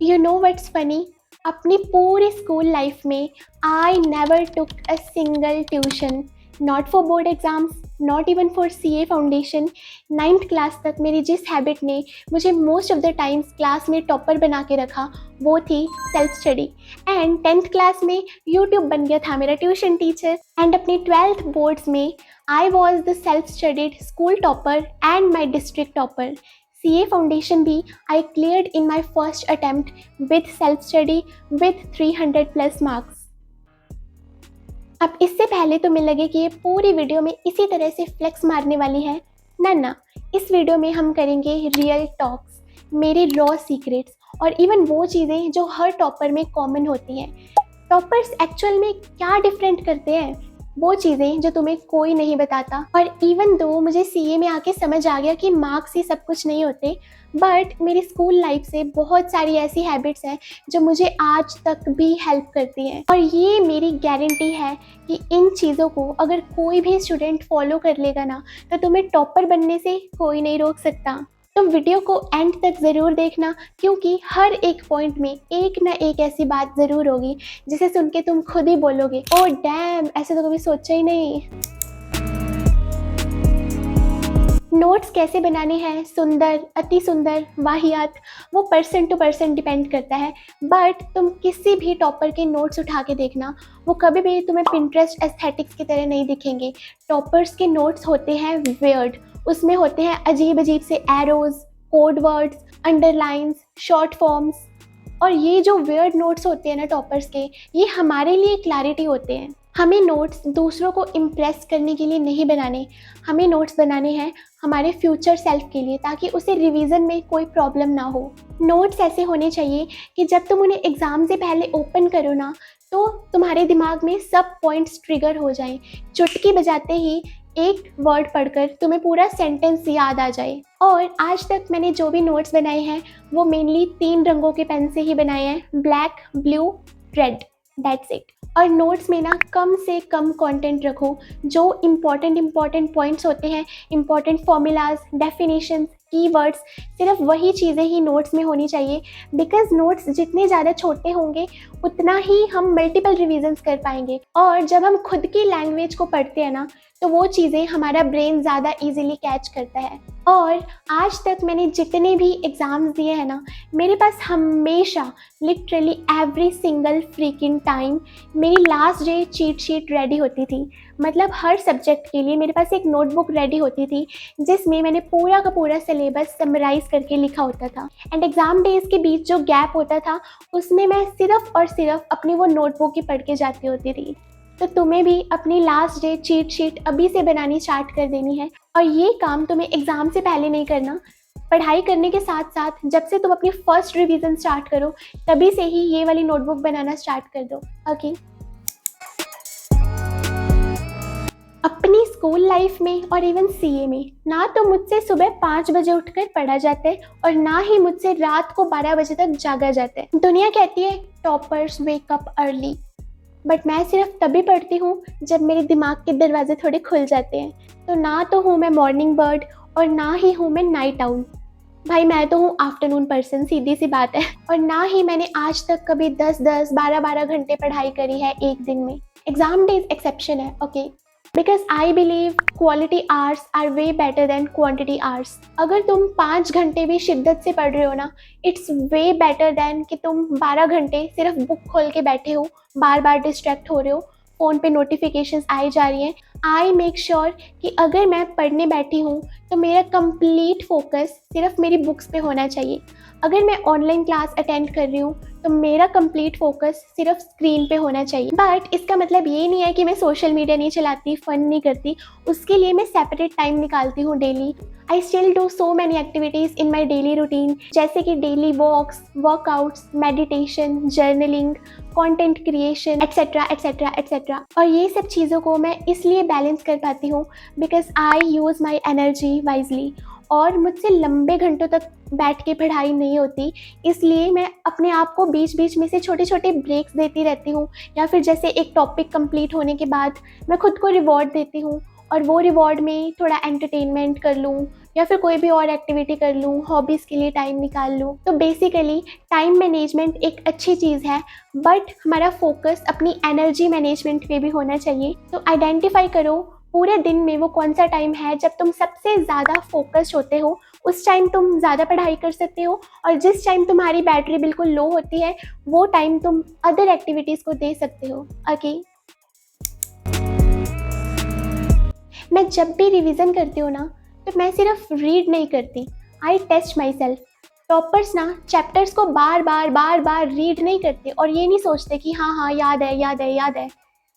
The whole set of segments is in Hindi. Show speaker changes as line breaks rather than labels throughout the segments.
यू नो व्हाट्स फनी, अपनी पूरी स्कूल लाइफ में I never took a single tuition, not for board exams, not even for CA foundation. 9th class तक मेरी जिस हैबिट ने मुझे most of the times class में टॉपर बना के रखा वो थी self study. And 10th class में यूट्यूब बन गया था मेरा ट्यूशन टीचर। एंड अपनी 12th बोर्ड्स में I was the self studied school topper and my district topper. CA foundation भी I cleared in my first attempt with self study with 300 plus marks. अब इससे पहले तुम्हें लगे कि ये पूरी वीडियो में इसी तरह से फ्लेक्स मारने वाली है, ना, इस वीडियो में हम करेंगे रियल टॉक्स, मेरे रॉ सीक्रेट्स और इवन वो चीज़ें जो हर टॉपर में कॉमन होती हैं। टॉपर्स एक्चुअल में क्या डिफरेंट करते हैं, वो चीज़ें जो तुम्हें कोई नहीं बताता। और इवन दो मुझे सीए में आके समझ आ गया कि मार्क्स ही सब कुछ नहीं होते, बट मेरी स्कूल लाइफ से बहुत सारी ऐसी हैबिट्स हैं जो मुझे आज तक भी हेल्प करती हैं। और ये मेरी गारंटी है कि इन चीज़ों को अगर कोई भी स्टूडेंट फॉलो कर लेगा ना, तो तुम्हें टॉपर बनने से कोई नहीं रोक सकता। तुम वीडियो को एंड तक ज़रूर देखना, क्योंकि हर एक पॉइंट में एक ना एक ऐसी बात ज़रूर होगी जिसे सुन के तुम खुद ही बोलोगे, ओ डैम, ऐसे तो कभी सोचा ही नहीं। नोट्स कैसे बनाने हैं, सुंदर, अति सुंदर, वाहियात, वो पर्सन टू पर्सन डिपेंड करता है। बट तुम किसी भी टॉपर के नोट्स उठा के देखना, वो कभी भी तुम्हें पिंटरेस्ट एस्थेटिक्स की तरह नहीं दिखेंगे। टॉपर्स के नोट्स होते हैं वियर्ड, उसमें होते हैं अजीब अजीब से arrows, code words, underlines, short forms. और ये जो वियर्ड नोट्स होते हैं ना टॉपर्स के, ये हमारे लिए क्लैरिटी होते हैं। हमें नोट्स दूसरों को इम्प्रेस करने के लिए नहीं बनाने, हमें नोट्स बनाने हैं हमारे फ्यूचर सेल्फ के लिए, ताकि उसे रिवीजन में कोई प्रॉब्लम ना हो। नोट्स ऐसे होने चाहिए कि जब तुम उन्हें एग्ज़ाम से पहले ओपन करो ना, तो तुम्हारे दिमाग में सब पॉइंट्स ट्रिगर हो जाएं। चुटकी बजाते ही एक वर्ड पढ़कर तुम्हें पूरा सेंटेंस याद आ जाए। और आज तक मैंने जो भी नोट्स बनाए हैं वो मेनली 3 रंगों के पेन से ही बनाए हैं, black, blue, red, that's it. और नोट्स में ना कम से कम कंटेंट रखो, जो इम्पॉर्टेंट पॉइंट्स होते हैं, इम्पॉर्टेंट फॉर्मूलाज, डेफिनेशंस, कीवर्ड्स, सिर्फ वही चीज़ें ही नोट्स में होनी चाहिए। बिकॉज नोट्स जितने ज़्यादा छोटे होंगे उतना ही हम मल्टीपल रिविजन्स कर पाएंगे। और जब हम खुद की लैंग्वेज को पढ़ते हैं ना, तो वो चीज़ें हमारा ब्रेन ज़्यादा इजीली कैच करता है। और आज तक मैंने जितने भी एग्ज़ाम्स दिए हैं ना, मेरे पास हमेशा literally every single freaking time मेरी last day cheat sheet ready होती थी। मतलब हर सब्जेक्ट के लिए मेरे पास एक नोटबुक रेडी होती थी जिसमें मैंने पूरा का पूरा सिलेबस समराइज़ करके लिखा होता था। एंड एग्ज़ाम डेज के बीच जो गैप होता था उसमें मैं सिर्फ और सिर्फ अपनी वो नोटबुक ही पढ़ के जाती होती थी। तो तुम्हें भी अपनी लास्ट डे चीट शीट अभी से बनानी स्टार्ट कर देनी है। और ये काम तुम्हें एग्ज़ाम से पहले नहीं करना, पढ़ाई करने के साथ साथ जब से तुम अपनी फर्स्ट रिवीजन स्टार्ट करो तभी से ही ये वाली नोटबुक बनाना स्टार्ट कर दो। ओके। अपनी स्कूल लाइफ में और इवन सीए में ना तो मुझसे सुबह 5 बजे उठकर पढ़ा जाता है और ना ही मुझसे रात को 12 बजे तक जागा जाता है। दुनिया कहती है toppers wake up early, but मैं सिर्फ तभी पढ़ती हूँ जब मेरे दिमाग के दरवाजे थोड़े खुल जाते हैं। तो ना तो हूँ मैं मॉर्निंग बर्ड और ना ही हूँ मैं नाइट आउल। भाई मैं तो हूँ आफ्टरनून पर्सन, सीधी सी बात है। और ना ही मैंने आज तक कभी 10-10, 12-12 घंटे पढ़ाई करी है एक दिन में। एग्जाम डेज एक्सेप्शन है, okay, because I believe quality hours are way better than quantity hours. अगर तुम 5 घंटे भी शिद्दत से पढ़ रहे हो ना, इट्स वे बेटर देन कि तुम 12 घंटे सिर्फ बुक खोल के बैठे हो, बार बार डिस्ट्रैक्ट हो रहे हो, फ़ोन पे नोटिफिकेशंस आई जा रही हैं। आई मेक श्योर कि अगर मैं पढ़ने बैठी हूँ तो मेरा कंप्लीट फोकस सिर्फ मेरी बुक्स पे होना चाहिए। अगर मैं ऑनलाइन क्लास अटेंड कर रही हूँ तो मेरा कंप्लीट फोकस सिर्फ स्क्रीन पे होना चाहिए। बट इसका मतलब ये नहीं है कि मैं सोशल मीडिया नहीं चलाती, फ़न नहीं करती। उसके लिए मैं सेपरेट टाइम निकालती हूँ daily. I still do so many activities in my daily routine, जैसे कि daily walks, workouts, meditation, journaling, content creation, etcetera etcetera etcetera. और ये सब चीज़ों को मैं इसलिए बैलेंस कर पाती हूँ because I use my energy wisely. और मुझसे लंबे घंटों तक बैठ के पढ़ाई नहीं होती, इसलिए मैं अपने आप को बीच बीच में से छोटे छोटे ब्रेक्स देती रहती हूँ। या फिर जैसे एक टॉपिक कंप्लीट होने के बाद मैं खुद को रिवॉर्ड देती हूँ। और वो रिवॉर्ड में थोड़ा एंटरटेनमेंट कर लूँ या फिर कोई भी और एक्टिविटी कर लूँ, हॉबीज़ के लिए टाइम निकाल लूँ। तो बेसिकली टाइम मैनेजमेंट एक अच्छी चीज़ है, बट हमारा फोकस अपनी एनर्जी मैनेजमेंट पे भी होना चाहिए। तो आइडेंटिफाई करो पूरे दिन में वो कौन सा टाइम है जब तुम सबसे ज़्यादा फोकस्ड होते हो। उस टाइम तुम ज़्यादा पढ़ाई कर सकते हो, और जिस टाइम तुम्हारी बैटरी बिल्कुल लो होती है वो टाइम तुम अदर एक्टिविटीज़ को दे सकते हो। ओके, मैं जब भी रिवीजन करती हूँ ना, तो मैं सिर्फ रीड नहीं करती, आई टेस्ट माई सेल्फ। टॉपर्स ना चैप्टर्स को बार बार रीड नहीं करते और ये नहीं सोचते कि हाँ हाँ याद है याद है याद है।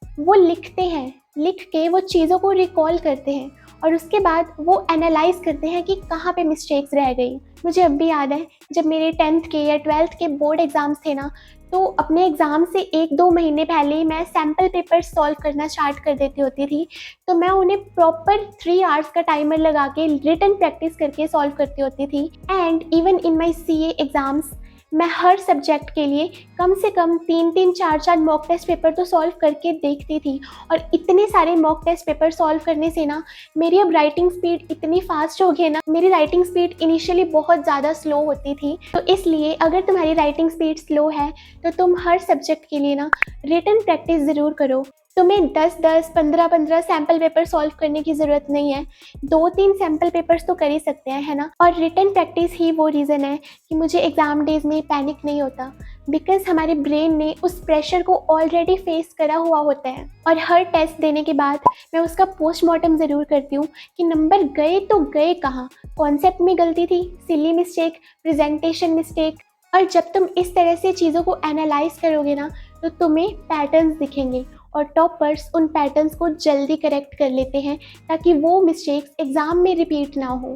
वो लिखते हैं, लिख के वो चीज़ों को रिकॉल करते हैं और उसके बाद वो एनालाइज करते हैं कि कहाँ पे मिस्टेक्स रह गई। मुझे अब भी याद है जब मेरे 10th के या 12th के बोर्ड एग्ज़ाम्स थे ना, तो अपने एग्ज़ाम से 1-2 महीने पहले ही मैं सैम्पल पेपर सॉल्व करना स्टार्ट कर देती होती थी। तो मैं उन्हें प्रॉपर 3 आवर्स का टाइमर लगा के रिटन प्रैक्टिस करके सॉल्व करती होती थी। And even in my CA exams मैं हर सब्जेक्ट के लिए कम से कम 3-3, 4-4 मॉक टेस्ट पेपर तो सॉल्व करके देखती थी। और इतने सारे मॉक टेस्ट पेपर सॉल्व करने से ना मेरी अब राइटिंग स्पीड इतनी फास्ट हो गई है ना। मेरी राइटिंग स्पीड इनिशियली बहुत ज़्यादा स्लो होती थी। तो इसलिए अगर तुम्हारी राइटिंग स्पीड स्लो है तो तुम हर सब्जेक्ट के लिए ना रिटन प्रैक्टिस ज़रूर करो। तुम्हें 10-10, 15-15 सैम्पल पेपर सॉल्व करने की ज़रूरत नहीं है, 2-3 सैम्पल पेपर्स तो कर ही सकते हैं, है ना। और रिटन प्रैक्टिस ही वो रीज़न है कि मुझे एग्ज़ाम डेज़ में पैनिक नहीं होता, बिकॉज़ हमारे ब्रेन ने उस प्रेशर को ऑलरेडी फेस करा हुआ होता है। और हर टेस्ट देने के बाद मैं उसका पोस्टमार्टम ज़रूर करती हूँ कि नंबर गए तो गए कहाँ, कॉन्सेप्ट में गलती थी, सिली मिस्टेक, प्रेजेंटेशन मिस्टेक। और जब तुम इस तरह से चीज़ों को एनालाइज करोगे ना, तो तुम्हें पैटर्न्स दिखेंगे और टॉपर्स उन पैटर्न्स को जल्दी करेक्ट कर लेते हैं ताकि वो मिस्टेक्स एग्ज़ाम में रिपीट ना हो।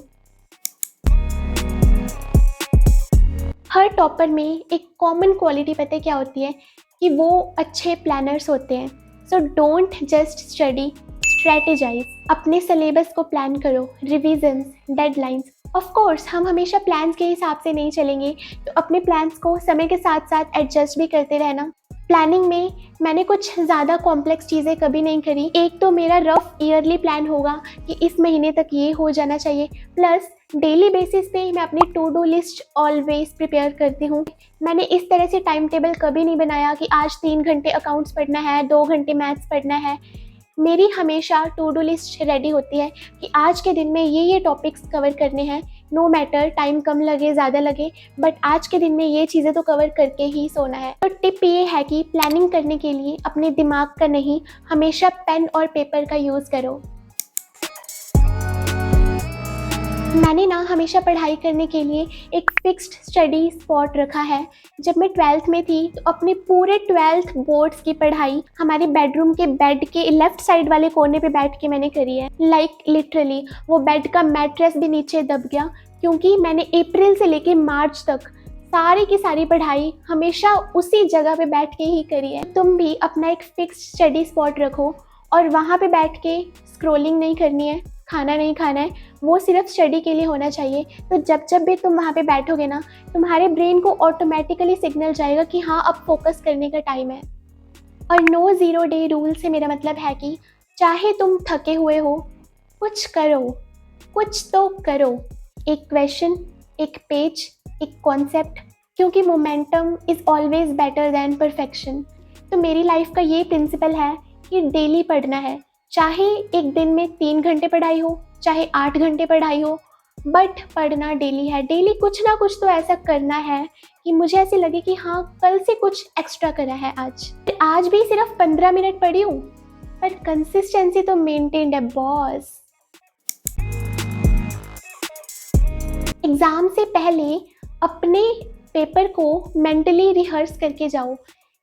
हर टॉपर में एक कॉमन क्वालिटी पता है क्या होती है, कि वो अच्छे प्लानर्स होते हैं। So don't just study, strategise. अपने सिलेबस को प्लान करो, रिविजन्स, डेडलाइंस। ऑफ कोर्स हम हमेशा प्लान्स के हिसाब से नहीं चलेंगे, तो अपने प्लान्स को समय के साथ साथ एडजस्ट भी करते रहना। प्लानिंग में मैंने कुछ ज़्यादा कॉम्प्लेक्स चीज़ें कभी नहीं करी। एक तो मेरा रफ ईयरली प्लान होगा कि इस महीने तक ये हो जाना चाहिए, प्लस डेली बेसिस पे मैं अपनी to do list always prepare करती हूँ। मैंने इस तरह से टाइम टेबल कभी नहीं बनाया कि आज 3 घंटे अकाउंट्स पढ़ना है, 2 घंटे मैथ्स पढ़ना है। मेरी हमेशा टू डू लिस्ट रेडी होती है कि आज के दिन में ये टॉपिक्स कवर करने हैं, नो मैटर टाइम कम लगे ज़्यादा लगे, बट आज के दिन में ये चीज़ें तो कवर करके ही सोना है। तो टिप ये है कि प्लानिंग करने के लिए अपने दिमाग का नहीं, हमेशा पेन और पेपर का यूज़ करो। मैंने ना हमेशा पढ़ाई करने के लिए एक फिक्स्ड स्टडी स्पॉट रखा है। जब मैं 12th में थी तो अपने पूरे 12th बोर्ड्स की पढ़ाई हमारे बेडरूम के बेड के लेफ्ट साइड वाले कोने पे बैठ के मैंने करी है। लाइक लिटरली वो बेड का मैट्रेस भी नीचे दब गया, क्योंकि मैंने अप्रैल से लेके मार्च तक सारी की सारी पढ़ाई हमेशा उसी जगह पे बैठ के ही करी है। तुम भी अपना एक फिक्स्ड स्टडी स्पॉट रखो और वहाँ पे बैठ के स्क्रॉलिंग नहीं करनी है, खाना नहीं खाना है, वो सिर्फ स्टडी के लिए होना चाहिए। तो जब जब भी तुम वहाँ पे बैठोगे ना, तुम्हारे ब्रेन को ऑटोमेटिकली सिग्नल जाएगा कि हाँ अब फोकस करने का टाइम है। और नो ज़ीरो डे रूल से मेरा मतलब है कि चाहे तुम थके हुए हो, कुछ करो, कुछ तो करो। एक क्वेश्चन, एक पेज, एक कॉन्सेप्ट, क्योंकि momentum is always better than perfection. तो मेरी लाइफ का ये प्रिंसिपल है कि डेली पढ़ना है, चाहे एक दिन में 3 घंटे पढ़ाई हो, चाहे 8 घंटे पढ़ाई हो, बट पढ़ना डेली है। डेली कुछ ना कुछ तो ऐसा करना है कि मुझे ऐसे लगे कि हाँ कल से कुछ एक्स्ट्रा करा है। आज भी सिर्फ 15 मिनट पढ़ी हूँ, पर कंसिस्टेंसी तो मेंटेन्ड है बॉस। एग्ज़ाम से पहले अपने पेपर को मेंटली रिहर्स करके जाओ।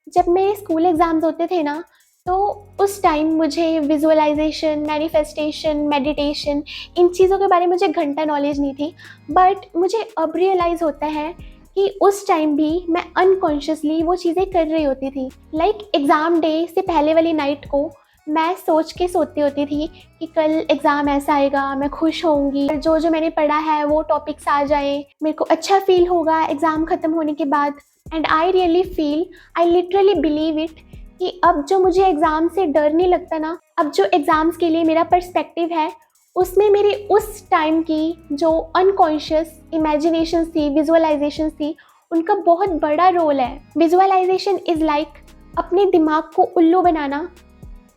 जब मेरे स्कूल एग्ज़ाम्स होते थे ना, तो उस टाइम मुझे विजुअलाइजेशन, मैनिफेस्टेशन, मेडिटेशन, इन चीज़ों के बारे में मुझे घंटा नॉलेज नहीं थी। बट मुझे अब रियलाइज़ होता है कि उस टाइम भी मैं अनकॉन्शियसली वो चीज़ें कर रही होती थी। लाइक एग्ज़ाम डे से पहले वाली नाइट को मैं सोच के सोती होती थी कि कल एग्ज़ाम ऐसा आएगा, मैं खुश होंगी, जो जो मैंने पढ़ा है वो टॉपिक्स आ जाए, मेरे को अच्छा फील होगा एग्ज़ाम ख़त्म होने के बाद। And I really feel, I literally believe it कि अब जो मुझे एग्ज़ाम से डर नहीं लगता ना, अब जो एग्ज़ाम्स के लिए मेरा पर्सपेक्टिव है, उसमें मेरे उस टाइम की जो अनकॉन्शियस इमेजिनेशंस थी, विजुअलाइजेशंस थी, उनका बहुत बड़ा रोल है। विजुअलाइजेशन इज़ लाइक अपने दिमाग को उल्लू बनाना,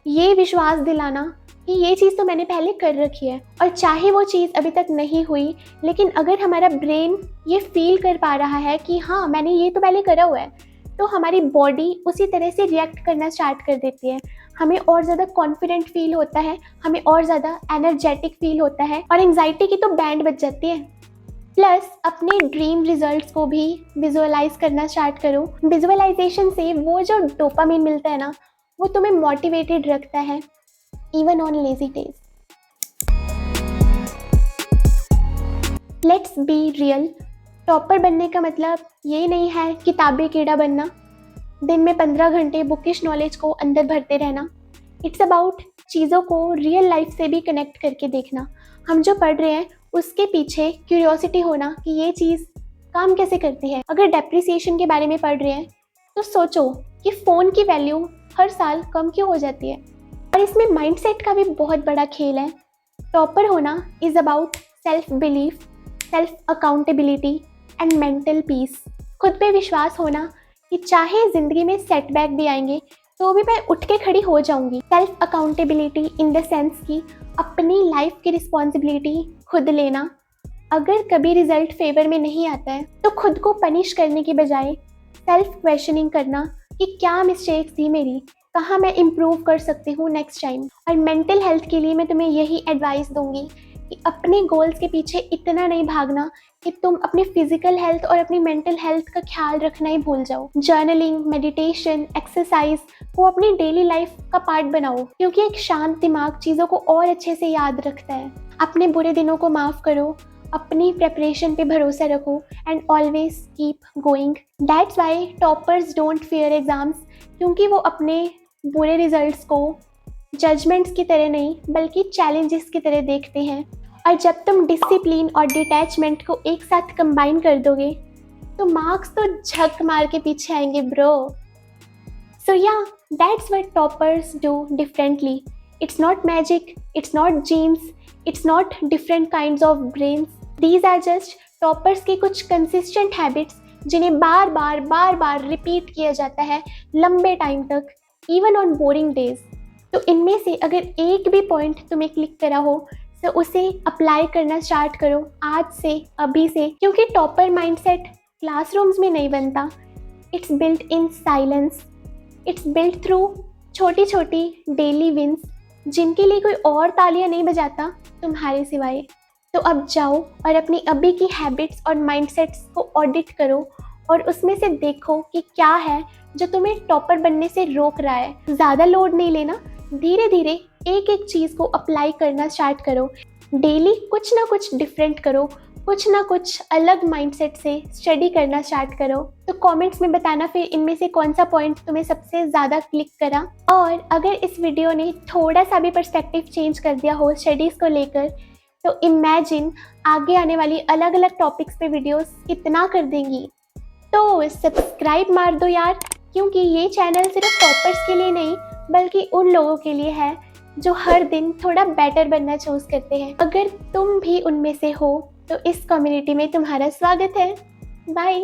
ये विश्वास दिलाना कि ये चीज़ तो मैंने पहले कर रखी है, और चाहे वो चीज़ अभी तक नहीं हुई, लेकिन अगर हमारा ब्रेन ये फील कर पा रहा है कि हाँ मैंने ये तो पहले करा हुआ है, तो हमारी बॉडी उसी तरह से रिएक्ट करना स्टार्ट कर देती है। हमें और ज़्यादा कॉन्फिडेंट फील होता है, हमें और ज़्यादा एनर्जेटिक फील होता है, और एंग्जाइटी की तो बैंड बज जाती है। प्लस अपने ड्रीम रिजल्ट्स को भी विजुअलाइज करना स्टार्ट करो। विजुअलाइजेशन से वो जो डोपामिन मिलता है ना, वो तुम्हें मोटिवेटेड रखता है even on lazy days. Let's be real, topper बनने का मतलब ये नहीं है किताबी कीड़ा बनना, दिन में 15 घंटे बुकिश नॉलेज को अंदर भरते रहना। इट्स अबाउट चीज़ों को रियल लाइफ से भी कनेक्ट करके देखना। हम जो पढ़ रहे हैं उसके पीछे क्यूरियोसिटी होना कि ये चीज़ काम कैसे करती है। अगर डेप्रिसिएशन के बारे में पढ़ रहे हैं तो सोचो कि फ़ोन की वैल्यू हर साल कम क्यों हो जाती है। और इसमें माइंडसेट का भी बहुत बड़ा खेल है। टॉपर होना is about self belief, self accountability and mental peace. खुद पे विश्वास होना कि चाहे ज़िंदगी में सेटबैक भी आएंगे तो भी मैं उठ के खड़ी हो जाऊंगी। Self accountability in the sense कि अपनी लाइफ की रिस्पॉन्सिबिलिटी खुद लेना। अगर कभी रिजल्ट फेवर में नहीं आता है तो खुद को पनिश करने की बजाय सेल्फ क्वेश्चनिंग करना कि क्या मिस्टेक्स थी मेरी, कहाँ मैं इम्प्रूव कर सकती हूँ नेक्स्ट टाइम। और मेंटल हेल्थ के लिए मैं तुम्हें यही एडवाइस दूंगी कि अपने गोल्स के पीछे इतना नहीं भागना कि तुम अपनी फिजिकल हेल्थ और अपनी मेंटल हेल्थ का ख्याल रखना ही भूल जाओ। जर्नलिंग, मेडिटेशन, एक्सरसाइज को अपनी डेली लाइफ का पार्ट बनाओ, क्योंकि एक शांत दिमाग चीज़ों को और अच्छे से याद रखता है। अपने बुरे दिनों को माफ़ करो, अपनी प्रेपरेशन पे भरोसा रखो and always keep going. That's why toppers don't fear exams, क्योंकि वो अपने बुरे रिजल्ट्स को जजमेंट्स की तरह नहीं बल्कि चैलेंजेस की तरह देखते हैं। और जब तुम डिसिप्लिन और डिटैचमेंट को एक साथ कंबाइन कर दोगे तो मार्क्स तो झक मार के पीछे आएंगे bro. So yeah, that's what toppers do differently. It's not magic, it's not genes, it's not different kinds of brains. These are just toppers के कुछ कंसिस्टेंट हैबिट्स जिन्हें बार बार रिपीट किया जाता है लंबे टाइम तक, इवन ऑन बोरिंग डेज। तो इनमें से अगर एक भी पॉइंट तुम्हें क्लिक करा हो तो उसे अप्लाई करना स्टार्ट करो आज से, अभी से, क्योंकि टॉपर माइंडसेट क्लासरूम्स में नहीं बनता। It's built in silence, it's built through छोटी छोटी डेली विंस जिनके लिए कोई और तालियां नहीं बजाता तुम्हारे सिवाय। तो अब जाओ और अपनी अभी की हैबिट्स और माइंडसेट्स को ऑडिट करो और उसमें से देखो कि क्या है जो तुम्हें टॉपर बनने से रोक रहा है। ज़्यादा लोड नहीं लेना, धीरे धीरे एक एक चीज़ को अप्लाई करना स्टार्ट करो। डेली कुछ ना कुछ डिफरेंट करो, कुछ ना कुछ अलग माइंडसेट से स्टडी करना स्टार्ट करो। तो कमेंट्स में बताना फिर इनमें से कौन सा पॉइंट तुम्हें सबसे ज़्यादा क्लिक करा। और अगर इस वीडियो ने थोड़ा सा भी पर्सपेक्टिव चेंज कर दिया हो स्टडीज़ को लेकर, तो इमेजिन आगे आने वाली अलग अलग टॉपिक्स पे वीडियोस कितना कर देंगी। तो सब्सक्राइब मार दो यार, क्योंकि ये चैनल सिर्फ टॉपर्स के लिए नहीं बल्कि उन लोगों के लिए है जो हर दिन थोड़ा बेटर बनना चूज करते हैं। अगर तुम भी उनमें से हो तो इस कम्युनिटी में तुम्हारा स्वागत है। बाय।